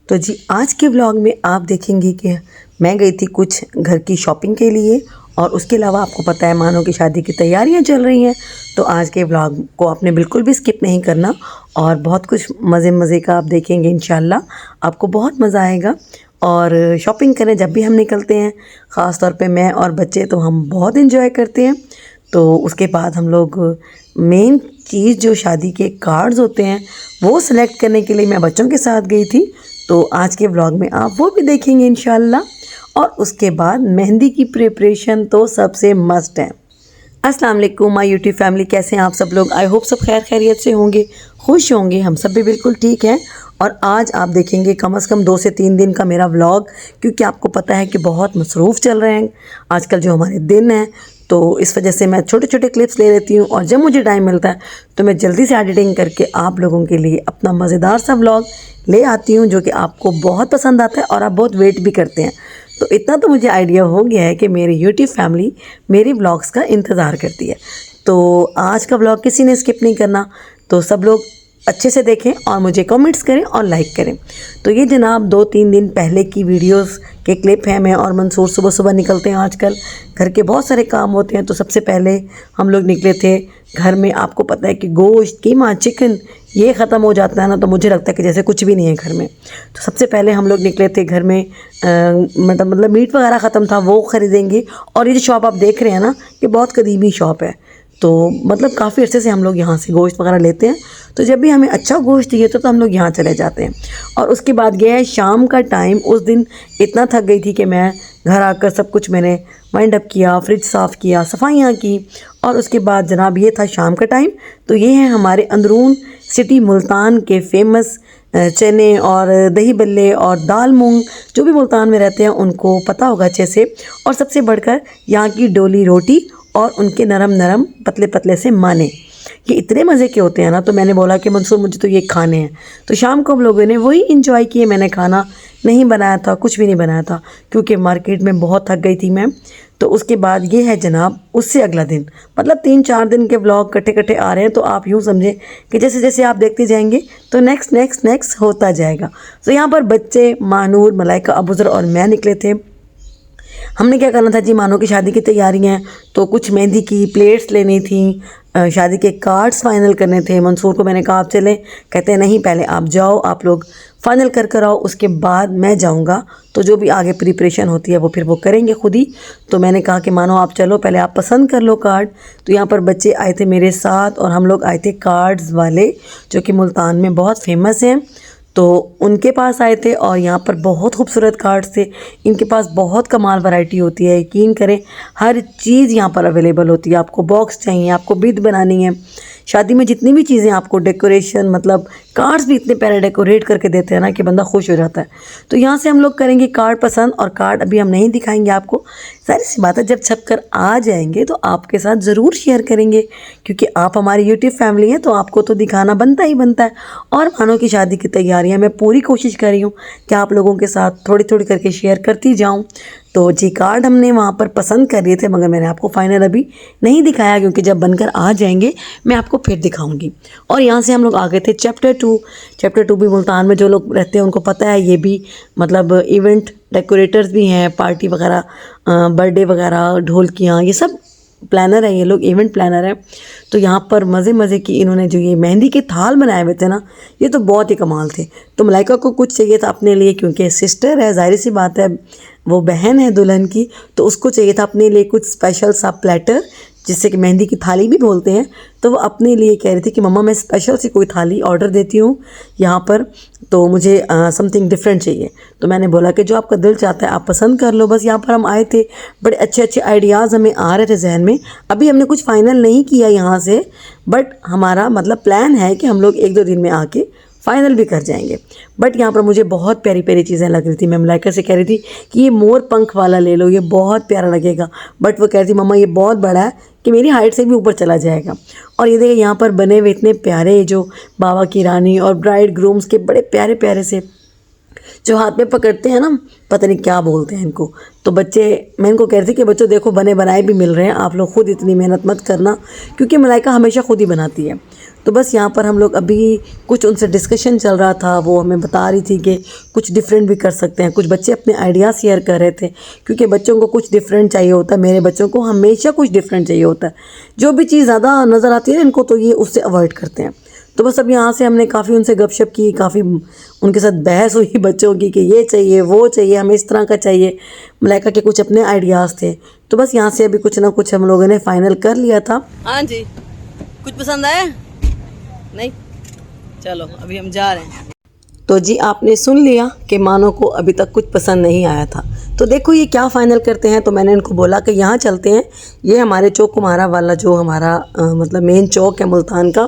तो जी आज के व्लॉग में आप देखेंगे कि मैं गई थी कुछ घर की शॉपिंग के लिए और उसके अलावा आपको पता है मानो की शादी की तैयारियां चल रही हैं। तो आज के व्लॉग को आपने बिल्कुल भी स्किप नहीं करना और बहुत कुछ मज़े का आप देखेंगे। इंशाल्लाह आपको बहुत मज़ा आएगा। और शॉपिंग करने जब भी हम निकलते हैं, ख़ास तौर पे मैं और बच्चे, तो हम बहुत इन्जॉय करते हैं। तो उसके बाद हम लोग मेन चीज़ जो शादी के कार्ड्स होते हैं वो सिलेक्ट करने के लिए मैं बच्चों के साथ गई थी। तो आज के व्लॉग में आप वो भी देखेंगे इंशाल्लाह। और उसके बाद मेहंदी की प्रिपरेशन तो सबसे मस्ट है। अस्सलाम वालेकुम माय यूट्यूब फैमिली, कैसे हैं आप सब लोग? आई होप सब खैर खैरियत से होंगे, खुश होंगे। हम सब भी बिल्कुल ठीक हैं। और आज आप देखेंगे कम से कम 2 से 3 दिन का मेरा व्लॉग, क्योंकि आपको पता है कि बहुत मसरूफ़ चल रहे हैं आजकल जो हमारे दिन हैं। तो इस वजह से मैं छोटे छोटे क्लिप्स ले लेती हूँ और जब मुझे टाइम मिलता है तो मैं जल्दी से एडिटिंग करके आप लोगों के लिए अपना मज़ेदार सा व्लॉग ले आती हूँ, जो कि आपको बहुत पसंद आता है और आप बहुत वेट भी करते हैं। तो इतना तो मुझे आइडिया हो गया है कि मेरी यूट्यूब फैमिली मेरी व्लॉग्स का इंतज़ार करती है। तो आज का व्लॉग किसी ने स्किप नहीं करना, तो सब लोग अच्छे से देखें और मुझे कमेंट्स करें और लाइक करें। तो ये जनाब 2-3 दिन पहले की वीडियोस के क्लिप हैं। मैं और मंसूर सुबह सुबह निकलते हैं, आजकल घर के बहुत सारे काम होते हैं। तो सबसे पहले हम लोग निकले थे घर में। आपको पता है कि गोश्त, कीमा, चिकन ये ख़त्म हो जाता है ना, तो मुझे लगता है कि जैसे कुछ भी नहीं है घर में। तो सबसे पहले हम लोग निकले थे घर में, मतलब मीट वगैरह ख़त्म था, वो ख़रीदेंगे। और ये जो शॉप आप देख रहे हैं ना, ये बहुत कदीमी शॉप है। तो मतलब काफ़ी अर्से से हम लोग यहाँ से गोश्त वगैरह लेते हैं। तो जब भी हमें अच्छा गोश्त चाहिए तो हम लोग यहाँ चले जाते हैं। और उसके बाद गया है शाम का टाइम। उस दिन इतना थक गई थी कि मैं घर आकर सब कुछ मैंने वाइंड अप किया, फ्रिज साफ़ किया, सफाइयाँ की। और उसके बाद जनाब ये था शाम का टाइम। तो ये है हमारे अंदरून सिटी मुल्तान के फेमस चने और दही बल्ले और दाल मूंग। जो भी मुल्तान में रहते हैं उनको पता होगा अच्छे से। और सबसे बढ़कर यहाँ की डोली रोटी और उनके नरम नरम पतले पतले से माने, ये इतने मज़े के होते हैं ना। तो मैंने बोला कि मंसूर मुझे तो ये खाने हैं। तो शाम को हम लोगों ने वही इंजॉय किए। मैंने खाना नहीं बनाया था, कुछ भी नहीं बनाया था, क्योंकि मार्केट में बहुत थक गई थी मैं। तो उसके बाद ये है जनाब उससे अगला दिन, मतलब 3-4 दिन के व्लॉग कट्टे कट्टे आ रहे हैं। तो आप यूँ समझें कि जैसे जैसे आप देखते जाएंगे तो नेक्स्ट होता जाएगा। तो यहाँ पर बच्चे मानूर, मलाइका, अबूज़र और मैं निकले थे। हमने क्या करना था जी, मानो की शादी की तैयारियां हैं, तो कुछ मेहंदी की प्लेट्स लेनी थी, शादी के कार्ड्स फाइनल करने थे। मंसूर को मैंने कहा आप चलें, कहते हैं नहीं पहले आप जाओ, आप लोग फाइनल कर आओ, उसके बाद मैं जाऊंगा। तो जो भी आगे प्रिपरेशन होती है वो फिर वो करेंगे खुद ही। तो मैंने कहा कि मानो आप चलो, पहले आप पसंद कर लो कार्ड। तो यहाँ पर बच्चे आए थे मेरे साथ और हम लोग आए थे कार्ड्स वाले, जो कि मुल्तान में बहुत फेमस हैं। तो उनके पास आए थे और यहाँ पर बहुत खूबसूरत कार्ड्स थे। इनके पास बहुत कमाल वैरायटी होती है, यकीन करें हर चीज़ यहाँ पर अवेलेबल होती है। आपको बॉक्स चाहिए, आपको बिद बनानी है, शादी में जितनी भी चीज़ें, आपको डेकोरेशन, मतलब कार्ड्स भी इतने प्यारे डेकोरेट करके देते हैं ना कि बंदा खुश हो जाता है। तो यहाँ से हम लोग करेंगे कार्ड पसंद, और कार्ड अभी हम नहीं दिखाएंगे आपको, सारी सी बात है जब छप कर आ जाएंगे तो आपके साथ ज़रूर शेयर करेंगे, क्योंकि आप हमारी यूट्यूब फैमिली हैं तो आपको तो दिखाना बनता ही बनता है। और मानो की शादी की तैयारियां मैं पूरी कोशिश कर रही हूँ कि आप लोगों के साथ थोड़ी थोड़ी करके शेयर करती जाऊँ। तो जी कार्ड हमने वहाँ पर पसंद कर लिए थे, मगर मैंने आपको फाइनल अभी नहीं दिखाया, क्योंकि जब बनकर आ जाएंगे मैं आपको फिर दिखाऊंगी। और यहाँ से हम लोग आ गए थे चैप्टर 2 भी मुल्तान में जो लोग रहते हैं उनको पता है, ये भी मतलब इवेंट डेकोरेटर्स भी हैं, पार्टी वगैरह, बर्थडे वगैरह, ढोलकियाँ, ये सब प्लानर है, ये लोग इवेंट प्लानर है। तो यहाँ पर मज़े की इन्होंने जो ये मेहंदी के थाल बनाए हुए थे ना, ये तो बहुत ही कमाल थे। तो मलाइका को कुछ चाहिए था अपने लिए, क्योंकि सिस्टर है, जाहिर सी बात है वो बहन है दुल्हन की, तो उसको चाहिए था अपने लिए कुछ स्पेशल सा प्लेटर, जिससे कि मेहंदी की थाली भी बोलते हैं। तो वो अपने लिए कह रही थी कि मम्मा मैं स्पेशल सी कोई थाली ऑर्डर देती हूँ यहाँ पर, तो मुझे समथिंग डिफरेंट चाहिए। तो मैंने बोला कि जो आपका दिल चाहता है आप पसंद कर लो। बस यहाँ पर हम आए थे, बड़े अच्छे आइडियाज़ हमें आ रहे थे जहन में। अभी हमने कुछ फाइनल नहीं किया यहाँ से, बट हमारा मतलब प्लान है कि हम लोग 1-2 दिन में आके फाइनल भी कर जाएंगे। बट यहाँ पर मुझे बहुत प्यारी प्यारी चीज़ें लग रही थी। मैं मलाइका से कह रही थी कि ये मोर पंख वाला ले लो, ये बहुत प्यारा लगेगा। बट वो कह रही थी मम्मा ये बहुत बड़ा है कि मेरी हाइट से भी ऊपर चला जाएगा। और ये देखिए यहाँ पर बने हुए इतने प्यारे, जो बाबा की रानी और ब्राइड ग्रूम्स के बड़े प्यारे प्यारे से जो हाथ में पकड़ते हैं ना, पता नहीं क्या बोलते हैं इनको। तो बच्चे, मैं इनको कह रही थी कि बच्चों देखो बने बनाए भी मिल रहे हैं, आप लोग खुद इतनी मेहनत मत करना, क्योंकि मलाइका हमेशा खुद ही बनाती है। तो बस यहाँ पर हम लोग अभी कुछ उनसे डिस्कशन चल रहा था, वो हमें बता रही थी कि कुछ डिफरेंट भी कर सकते हैं। कुछ बच्चे अपने आइडिया शेयर कर रहे थे, क्योंकि बच्चों को कुछ डिफरेंट चाहिए होता है। मेरे बच्चों को हमेशा कुछ डिफरेंट चाहिए होता है। जो भी चीज़ ज़्यादा नज़र आती है इनको, तो ये उससे अवॉइड करते हैं। तो बस अब यहाँ से हमने काफ़ी उनसे गपशप की, काफ़ी उनके साथ बहस हुई बच्चों की कि ये चाहिए वो चाहिए, हमें इस तरह का चाहिए। मलाइका के कुछ अपने आइडियाज़ थे। तो बस यहाँ से अभी कुछ ना कुछ हम लोगों ने फाइनल कर लिया था। हाँ जी, कुछ पसंद आया? नहीं, चलो अभी हम जा रहे हैं। तो जी आपने सुन लिया कि मानो को अभी तक कुछ पसंद नहीं आया था। तो देखो ये क्या फ़ाइनल करते हैं। तो मैंने इनको बोला कि यहाँ चलते हैं, ये हमारे चौक कुमारा वाला जो हमारा मतलब मेन चौक है मुल्तान का,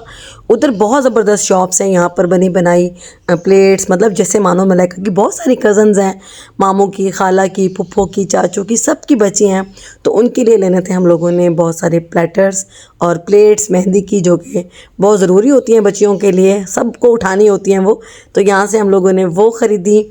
उधर बहुत ज़बरदस्त शॉप्स हैं। यहाँ पर बनी बनाई प्लेट्स, मतलब जैसे मानो मलाइका की बहुत सारी कज़न्स हैं, मामू की, खाला की, फुफ्फो की, चाचू की, सब की बच्ची हैं। तो उनके लिए लेने थे हम लोगों ने बहुत सारे प्लेटर्स और प्लेट्स मेहंदी की, जो कि बहुत ज़रूरी होती हैं बच्चियों के लिए, सबको उठानी होती हैं वो। तो यहाँ से हम लोगों ने वो ख़रीदी,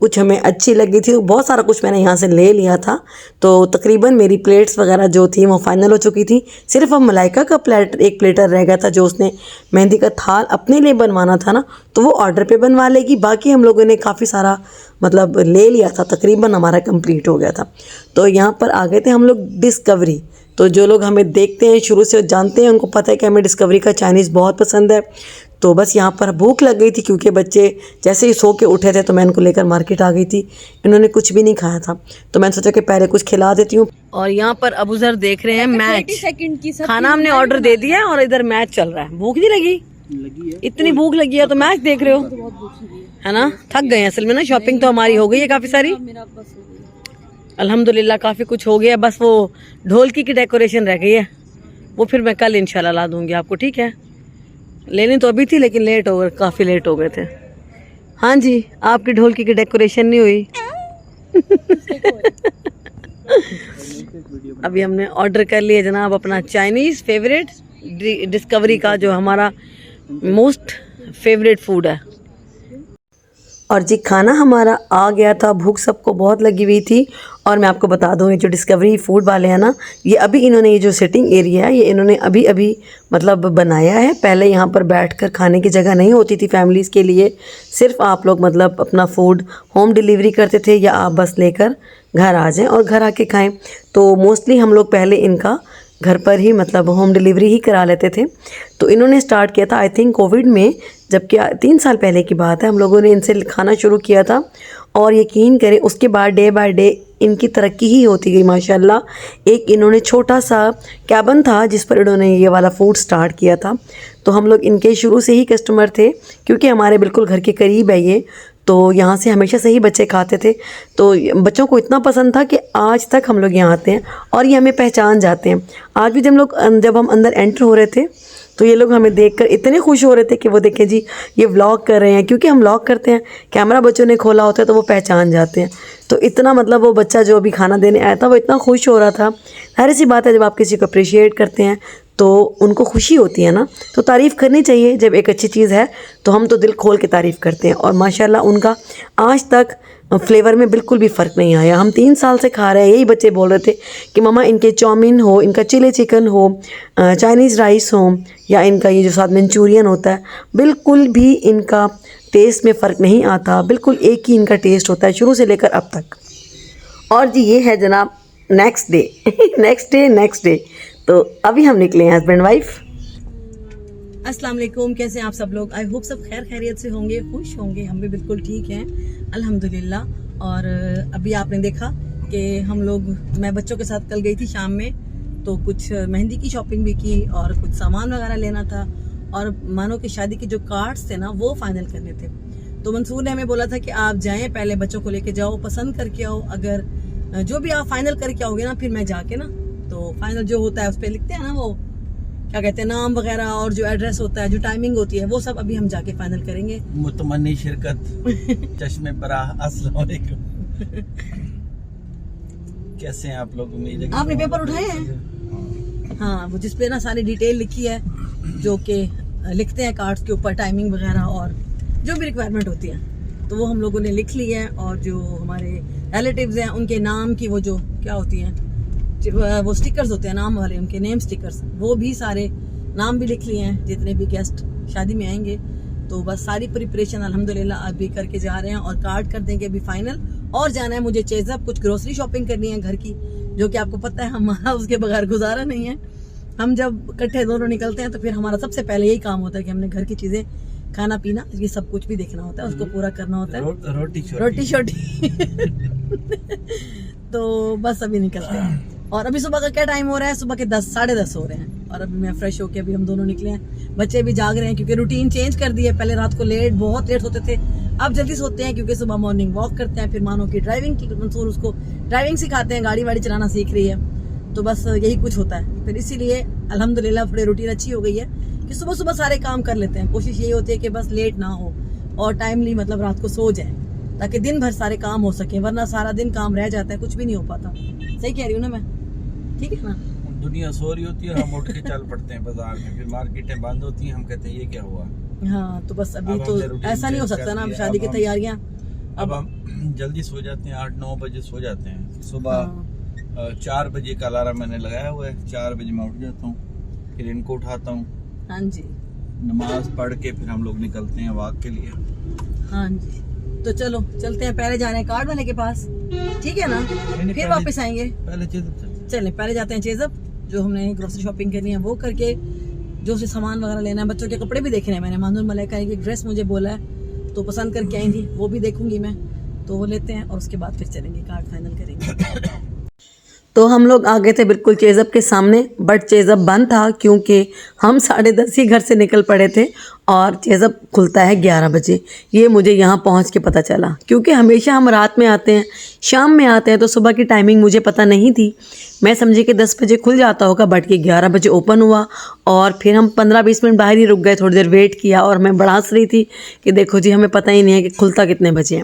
कुछ हमें अच्छी लगी थी, बहुत सारा कुछ मैंने यहाँ से ले लिया था। तो तकरीबन मेरी प्लेट्स वगैरह जो थी वो फाइनल हो चुकी थी। सिर्फ अब मलाइका का एक प्लेटर रह गया था, जो उसने मेहंदी का थाल अपने लिए बनवाना था ना, तो वो ऑर्डर पे बनवा लेगी। बाकी हम लोगों ने काफ़ी सारा मतलब ले लिया था, तकरीबन हमारा कंप्लीट हो गया था। तो यहाँ पर आ गए थे हम लोग डिस्कवरी। तो जो लोग हमें देखते हैं शुरू से जानते हैं, उनको पता है कि हमें डिस्कवरी का चाइनीज़ बहुत पसंद है। तो बस यहाँ पर भूख लग गई थी, क्योंकि बच्चे जैसे ही सो के उठे थे तो मैं इनको लेकर मार्केट आ गई थी। इन्होंने कुछ भी नहीं खाया था, तो मैंने सोचा कि पहले कुछ खिला देती हूँ। और यहाँ पर अबूजर देख रहे हैं मैच। खाना हमने ऑर्डर दे दिया है और इधर मैच चल रहा है। भूख नहीं लगी है? इतनी भूख लगी है तो मैच देख रहे हो, है ना? थक गए हैं असल में ना। शॉपिंग तो हमारी हो गई है काफ़ी सारी, अल्हम्दुलिल्लाह काफ़ी कुछ हो गया। बस वो ढोलकी की डेकोरेशन रह गई है, वो फिर मैं कल इंशाल्लाह ला दूंगी आपको, ठीक है? लेनी तो अभी थी लेकिन लेट हो गए, काफ़ी लेट हो गए थे। हाँ जी, आपकी ढोलकी की डेकोरेशन नहीं हुई। अभी हमने ऑर्डर कर लिया जनाब अपना चाइनीज़ फेवरेट डिस्कवरी का, जो हमारा मोस्ट फेवरेट फूड है। और जी खाना हमारा आ गया था, भूख सबको बहुत लगी हुई थी। और मैं आपको बता दूँ, ये जो डिस्कवरी फूड वाले हैं ना, ये अभी इन्होंने ये जो सिटिंग एरिया है ये इन्होंने अभी अभी मतलब बनाया है। पहले यहाँ पर बैठकर खाने की जगह नहीं होती थी फैमिलीज़ के लिए, सिर्फ आप लोग मतलब अपना फूड होम डिलीवरी करते थे, या आप बस लेकर घर आ जाएँ और घर आके खाएँ। तो मोस्टली हम लोग पहले इनका घर पर ही मतलब होम डिलीवरी ही करा लेते थे। तो इन्होंने स्टार्ट किया था आई थिंक कोविड में, जबकि 3 साल पहले की बात है, हम लोगों ने इनसे खाना शुरू किया था। और यकीन करें उसके बाद डे बाय डे इनकी तरक्की ही होती गई माशाल्लाह। एक इन्होंने छोटा सा कैबिन था जिस पर इन्होंने ये वाला फूड स्टार्ट किया था। तो हम लोग इनके शुरू से ही कस्टमर थे, क्योंकि हमारे बिल्कुल घर के करीब है ये। तो यहाँ से हमेशा से ही बच्चे खाते थे। तो बच्चों को इतना पसंद था कि आज तक हम लोग यहाँ आते हैं और ये हमें पहचान जाते हैं। आज भी जब हम अंदर एंटर हो रहे थे तो ये लोग हमें देखकर इतने खुश हो रहे थे कि वो देखें जी ये व्लॉग कर रहे हैं, क्योंकि हम व्लॉग करते हैं, कैमरा बच्चों ने खोला होता है तो वो पहचान जाते हैं। तो इतना मतलब वो बच्चा जो अभी खाना देने आया था वो इतना खुश हो रहा था। जाहिर सी बात है, जब आप किसी को अप्रिशिएट करते हैं तो उनको खुशी होती है ना, तो तारीफ़ करनी चाहिए। जब एक अच्छी चीज़ है तो हम तो दिल खोल के तारीफ़ करते हैं। और माशाल्लाह उनका आज तक फ्लेवर में बिल्कुल भी फ़र्क नहीं आया। हम 3 साल से खा रहे हैं, यही बच्चे बोल रहे थे कि मम्मा इनके चाउमीन हो, इनका चिली चिकन हो, चाइनीज़ राइस हो, या इनका ये जो साथ मंचूरियन होता है, बिल्कुल भी इनका टेस्ट में फ़र्क नहीं आता। बिल्कुल एक ही इनका टेस्ट होता है शुरू से लेकर अब तक। और जी ये है जनाब नेक्स्ट डे नेक्स्ट डे। तो अभी हम निकले हैं हस्बैंड वाइफ। अस्सलाम वालेकुम, कैसे हैं आप सब लोग? आई होप सब खैर खैरियत से होंगे, खुश होंगे। हम भी बिल्कुल ठीक हैं अल्हम्दुलिल्लाह। और अभी आपने देखा कि मैं बच्चों के साथ कल गई थी शाम में, तो कुछ मेहंदी की शॉपिंग भी की और कुछ सामान वगैरह लेना था। और मानो की शादी के जो कार्ड्स थे ना वो फाइनल करने थे। तो मंसूर ने हमें बोला था कि आप जाएं, पहले बच्चों को लेके जाओ, पसंद करके आओ। अगर जो भी आप फाइनल करके आओगे ना, फिर मैं जाके ना तो फाइनल जो होता है उस पर लिखते हैं ना, वो क्या कहते हैं, नाम वगैरह और जो एड्रेस होता है, जो टाइमिंग होती है, वो सब अभी हम जाके फाइनल करेंगे। मुतमन्नी शिरकत चश्मे परा। अस्सलाम वालेकुम, कैसे हैं आप लोग? उम्मीद है आपने पेपर उठाए हैं? हाँ, वो जिसपे ना सारी डिटेल लिखी है, जो कि लिखते हैं कार्ड्स के ऊपर, टाइमिंग वगैरह और जो भी रिक्वायरमेंट होती है, तो वो हम लोगों ने लिख ली है। और जो हमारे रिलेटिव्स हैं उनके नाम की वो जो क्या होती हैं, वो स्टिकर्स होते हैं नाम वाले, उनके नेम स्टिकर्स, वो भी सारे नाम भी लिख लिए हैं जितने भी गेस्ट शादी में आएंगे। तो बस सारी प्रिपरेशन अल्हम्दुलिल्लाह अभी करके जा रहे हैं और कार्ड कर देंगे अभी फाइनल। और जाना है मुझे चेज़अप, कुछ ग्रोसरी शॉपिंग करनी है घर की, जो कि आपको पता है हमारा उसके बगैर गुजारा नहीं है। हम जब इकट्ठे दोनों निकलते हैं तो फिर हमारा सबसे पहले यही काम होता है कि हमने घर की चीज़ें, खाना पीना, ये सब कुछ भी देखना होता है, उसको पूरा करना होता है। रोटी छोटी तो बस अभी निकलते हैं। और अभी सुबह का क्या टाइम हो रहा है? सुबह के 10 साढ़े 10 हो रहे हैं। और अभी मैं फ्रेश होके अभी हम दोनों निकले हैं। बच्चे भी जाग रहे हैं क्योंकि रूटीन चेंज कर दी है। पहले रात को बहुत लेट सोते थे, अब जल्दी सोते हैं क्योंकि सुबह मॉर्निंग वॉक करते हैं। फिर मानो की ड्राइविंग की, मंसूर उसको ड्राइविंग सिखाते हैं, गाड़ी वाड़ी चलाना सीख रही है। तो बस यही कुछ होता है। फिर इसीलिए अल्हम्दुलिल्लाह थोड़ी रूटीन अच्छी हो गई है कि सुबह सुबह सारे काम कर लेते हैं। कोशिश यही होती है कि बस लेट ना हो और टाइमली मतलब रात को सो जाए, ताकि दिन भर सारे काम हो सके, वरना सारा दिन काम रह जाता है, कुछ भी नहीं हो पाता। सही कह रही हूँ ना मैं? ठीक है ना? दुनिया सो रही होती है, हम उठ के चल पड़ते हैं बाजार में, फिर मार्केटें बंद होती हैं, हम कहते हैं ये क्या हुआ। हाँ, तो बस अभी तो ऐसा नहीं हो सकता ना, शादी की तैयारियां। अब हम जल्दी सो जाते हैं, 8-9 बजे सो जाते हैं। सुबह 4 बजे का अलार्म मैंने लगाया हुआ है, 4 बजे मैं उठ जाता हूँ, फिर इनको उठाता हूँ। हाँ जी। नमाज पढ़ के फिर हम लोग निकलते हैं वॉक के लिए। हाँ जी, तो चलो चलते हैं। पहले जा रहे हैं कार्ड वाले के पास, ठीक है ना? फिर वापस आएंगे। पहले चलें, पहले जाते हैं चेज़अप, जो हमने ग्रोसरी शॉपिंग करनी है वो करके, जो से सामान वगैरह लेना है, बच्चों के कपड़े भी देखने हैं मैंने। मानूर मलाइका की ड्रेस मुझे बोला है तो पसंद करके आई थी, वो भी देखूंगी मैं, तो वो लेते हैं और उसके बाद फिर चलेंगे, कार्ड फाइनल करेंगे। तो हम लोग आ गए थे बिल्कुल चेज़अप के सामने, बट चेज़अप बंद था क्योंकि हम 10:30 ही घर से निकल पड़े थे और चेज़अप खुलता है 11 बजे। ये मुझे यहाँ पहुँच के पता चला, क्योंकि हमेशा हम रात में आते हैं, शाम में आते हैं, तो सुबह की टाइमिंग मुझे पता नहीं थी। मैं समझी कि 10 बजे खुल जाता होगा, बट कि 11 बजे ओपन हुआ। और फिर हम 15-20 मिनट बाहर ही रुक गए, थोड़ी देर वेट किया और मैं बड़ा हंस रही थी कि देखो जी, हमें पता ही नहीं है कि खुलता कितने बजे है।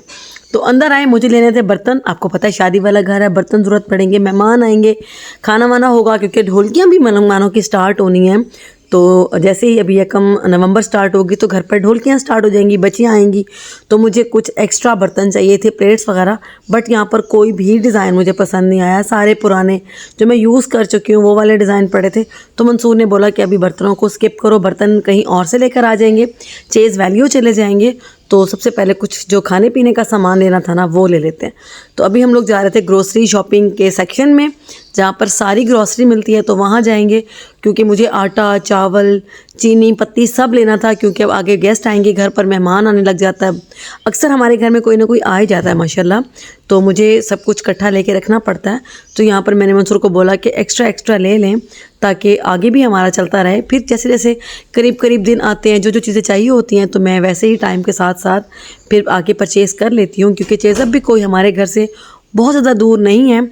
तो अंदर आए, मुझे लेने थे बर्तन। आपको पता है शादी वाला घर है, बर्तन ज़रूरत पड़ेंगे, मेहमान आएंगे, खाना वाना होगा, क्योंकि ढोलकियाँ भी मेहमानों की स्टार्ट होनी है। तो जैसे ही अभी 1 नवंबर स्टार्ट होगी तो घर पर ढोलकियाँ स्टार्ट हो जाएंगी, बच्चियाँ आएंगी। तो मुझे कुछ एक्स्ट्रा बर्तन चाहिए थे, प्लेट्स वगैरह, बट यहाँ पर कोई भी डिज़ाइन मुझे पसंद नहीं आया। सारे पुराने जो मैं यूज़ कर चुकी हूँ वो वाले डिज़ाइन पड़े थे। तो मंसूर ने बोला कि अभी बर्तनों को स्किप करो, बर्तन कहीं और से लेकर आ जाएंगे, चेज़ वैल्यू चले जाएंगे। तो सबसे पहले कुछ जो खाने पीने का सामान लेना था ना, वो ले लेते हैं। तो अभी हम लोग जा रहे थे ग्रोसरी शॉपिंग के सेक्शन में, जहाँ पर सारी ग्रोसरी मिलती है, तो वहाँ जाएंगे, क्योंकि मुझे आटा, चावल, चीनी, पत्ती सब लेना था, क्योंकि अब आगे गेस्ट आएंगे, घर पर मेहमान आने लग जाता है। अक्सर हमारे घर में कोई ना कोई आ ही जाता है माशाल्लाह, तो मुझे सब कुछ इकट्ठा लेके रखना पड़ता है। तो यहाँ पर मैंने मंसूर को बोला कि एक्स्ट्रा ले लें, ताकि आगे भी हमारा चलता रहे। फिर जैसे जैसे करीब दिन आते हैं, जो चीज़ें चाहिए होती हैं, तो मैं वैसे ही टाइम के साथ साथ फिर आगे परचेज़ कर लेती हूँ, क्योंकि चेज़अप भी कोई हमारे घर से बहुत ज़्यादा दूर नहीं है।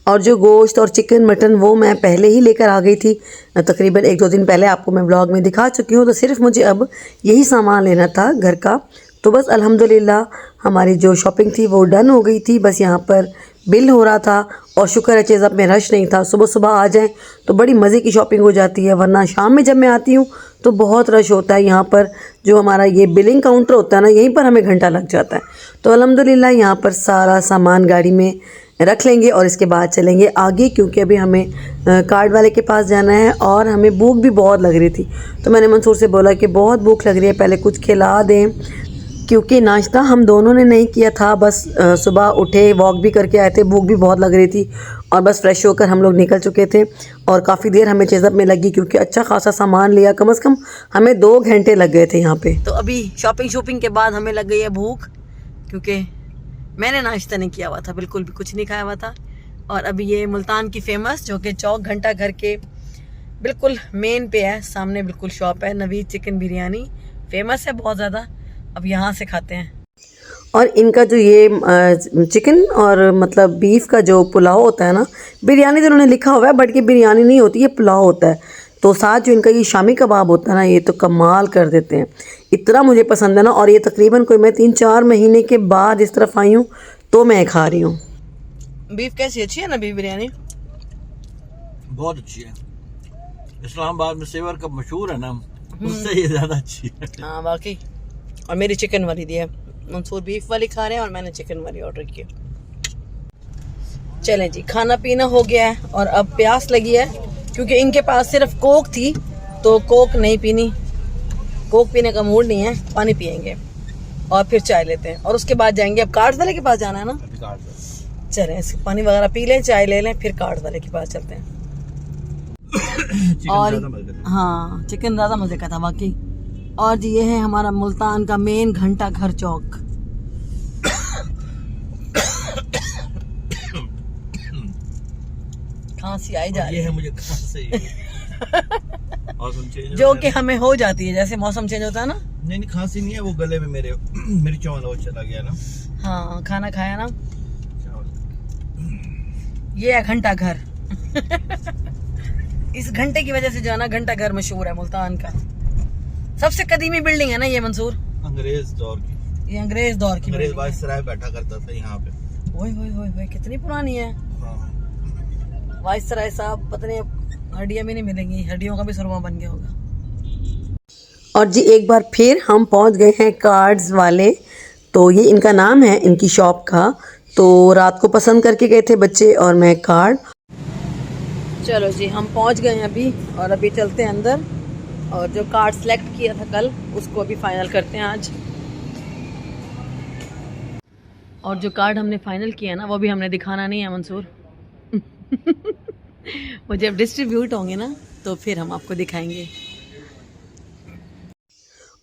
और जो गोश्त और चिकन मटन वो मैं पहले ही लेकर आ गई थी, तकरीबन 1-2 दिन पहले आपको मैं ब्लॉग में दिखा चुकी हूँ। तो सिर्फ मुझे अब यही सामान लेना था घर का। तो बस अल्हम्दुलिल्लाह हमारी जो शॉपिंग थी वो डन हो गई थी। बस यहाँ पर बिल हो रहा था और शुक्र है चेज़अप में रश नहीं था। सुबह सुबह आ जाएं तो बड़ी मज़े की शॉपिंग हो जाती है, वरना शाम में जब मैं आती हूँ तो बहुत रश होता है। यहाँ पर जो हमारा ये बिलिंग काउंटर होता है ना, यहीं पर हमें घंटा लग जाता है। तो अल्हम्दुलिल्लाह यहाँ पर सारा सामान गाड़ी में रख लेंगे और इसके बाद चलेंगे आगे, क्योंकि अभी हमें कार्ड वाले के पास जाना है और हमें भूख भी बहुत लग रही थी। तो मैंने मंसूर से बोला कि बहुत भूख लग रही है, पहले कुछ खिला दें, क्योंकि नाश्ता हम दोनों ने नहीं किया था। बस सुबह उठे, वॉक भी करके आए थे, भूख भी बहुत लग रही थी और बस फ्रेश होकर हम लोग निकल चुके थे। और काफ़ी देर हमें चेज़अप में लगी, क्योंकि अच्छा खासा सामान लिया, कम से कम हमें 2 घंटे लग गए थे यहाँ पे। तो अभी शॉपिंग के बाद हमें लग गई है भूख, क्योंकि मैंने नाश्ता नहीं किया हुआ था, बिल्कुल भी कुछ नहीं खाया हुआ था। और अभी ये मुल्तान की फेमस, जो कि चौक घंटा घर के बिल्कुल मेन पे है, सामने बिल्कुल शॉप है, नवीद चिकन बिरयानी फेमस है बहुत ज़्यादा। अब यहाँ से खाते हैं। और इनका जो ये चिकन और मतलब बीफ का जो पुलाव होता है ना, बिरयानी तो उन्होंने लिखा हुआ है, बट ये बिरयानी नहीं होती, ये पुलाव होता है। तो साथ जो इनका ये शामी कबाब होता है ना, ये तो कमाल कर देते हैं, इतना मुझे पसंद है ना। और ये तकरीबन कोई मैं 3-4 महीने के बाद इस तरफ आई हूँ तो मैं खा रही हूँ। बीफ कैसी, अच्छी है ना बीफ बिरयानी? बहुत अच्छी है। इस्लामाबाद में सेवर कप मशहूर है ना, उससे ये ज़्यादा अच्छी है। हाँ वाकई। और मेरी चिकन वाली दी है, मंसूर बीफ वाली खा रहे हैं और मैंने चिकन वाली ऑर्डर की। चलें जी, खाना पीना हो गया है और अब प्यास लगी है, क्योंकि इनके पास सिर्फ कोक थी तो कोक नहीं पीनी, कोक पीने का मूड नहीं है, पानी पियेंगे और फिर चाय लेते हैं और उसके बाद जाएंगे। अब कार्ड वाले के पास जाना है ना, चलें पानी वगैरह पी लें, चाय ले लें, फिर कार्ड वाले के पास चलते हैं। और हाँ चिकन ज़्यादा मज़े का था वाकई। और जी ये है हमारा मुल्तान का मेन घंटा घर चौक। खांसी आई जा रही है मुझे खांसी जो कि हमें हो जाती है जैसे मौसम चेंज होता है ना। नहीं खांसी नहीं है, वो गले में मेरे मिर्चों वाला वो चला गया ना। हाँ खाना खाया ना। ये है घंटा घर। इस घंटे की वजह से जो है ना घंटा घर मशहूर है मुल्तान का। सबसे कदीमी बिल्डिंग है ना ये मंसूर, अंग्रेज दौर की। ये अंग्रेज दौर की अंग्रेज वाइसराय बैठा करता था यहाँ पे। ओए होए होए होए कितनी पुरानी है। वाइसराय साहब पता नहीं हड्डियां भी नहीं मिलेंगी, हड्डियों का भी सुरमा बन गया होगा। और जी एक बार फिर हम पहुंच गए हैं कार्ड्स वाले। तो ये इनका नाम है इनकी शॉप का। तो रात को पसंद करके गए थे बच्चे और मैं कार्ड। चलो जी हम पहुंच गए हैं अभी और अभी चलते हैं अंदर और जो कार्ड सेलेक्ट किया था कल उसको अभी फाइनल करते हैं आज। और जो कार्ड हमने फाइनल किया ना वो भी हमने दिखाना नहीं है मंसूर। वो जब डिस्ट्रीब्यूट होंगे ना तो फिर हम आपको दिखाएंगे।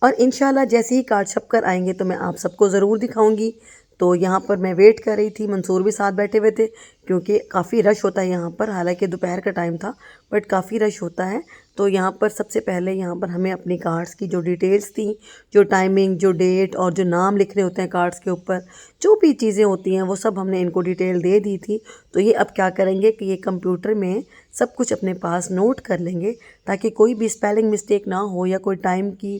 और इंशाल्लाह जैसे ही कार्ड छप कर आएंगे तो मैं आप सबको ज़रूर दिखाऊंगी। तो यहाँ पर मैं वेट कर रही थी, मंसूर भी साथ बैठे हुए थे क्योंकि काफ़ी रश होता है यहाँ पर। हालांकि दोपहर का टाइम था बट काफ़ी रश होता है। तो यहाँ पर सबसे पहले यहाँ पर हमें अपनी कार्ड्स की जो डिटेल्स थी, जो टाइमिंग, जो डेट और जो नाम लिखने होते हैं कार्ड्स के ऊपर, जो भी चीज़ें होती हैं वो सब हमने इनको डिटेल दे दी थी। तो ये अब क्या करेंगे कि ये कंप्यूटर में सब कुछ अपने पास नोट कर लेंगे ताकि कोई भी स्पेलिंग मिस्टेक ना हो या कोई टाइम की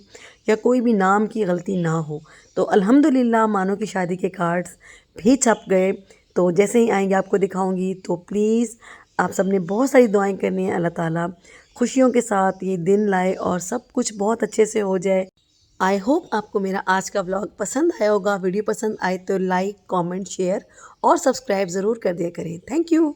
या कोई भी नाम की गलती ना हो। तो अल्हम्दुलिल्लाह मानो की शादी के कार्ड्स भी छप गए। तो जैसे ही आएंगे आपको दिखाऊंगी। तो प्लीज़ आप सब ने बहुत सारी दुआएं करनी है, अल्लाह ताला खुशियों के साथ ये दिन लाए और सब कुछ बहुत अच्छे से हो जाए। आई होप आपको मेरा आज का व्लॉग पसंद आया होगा। वीडियो पसंद आए तो लाइक, कमेंट, शेयर और सब्सक्राइब ज़रूर कर दिया करें। Thank you.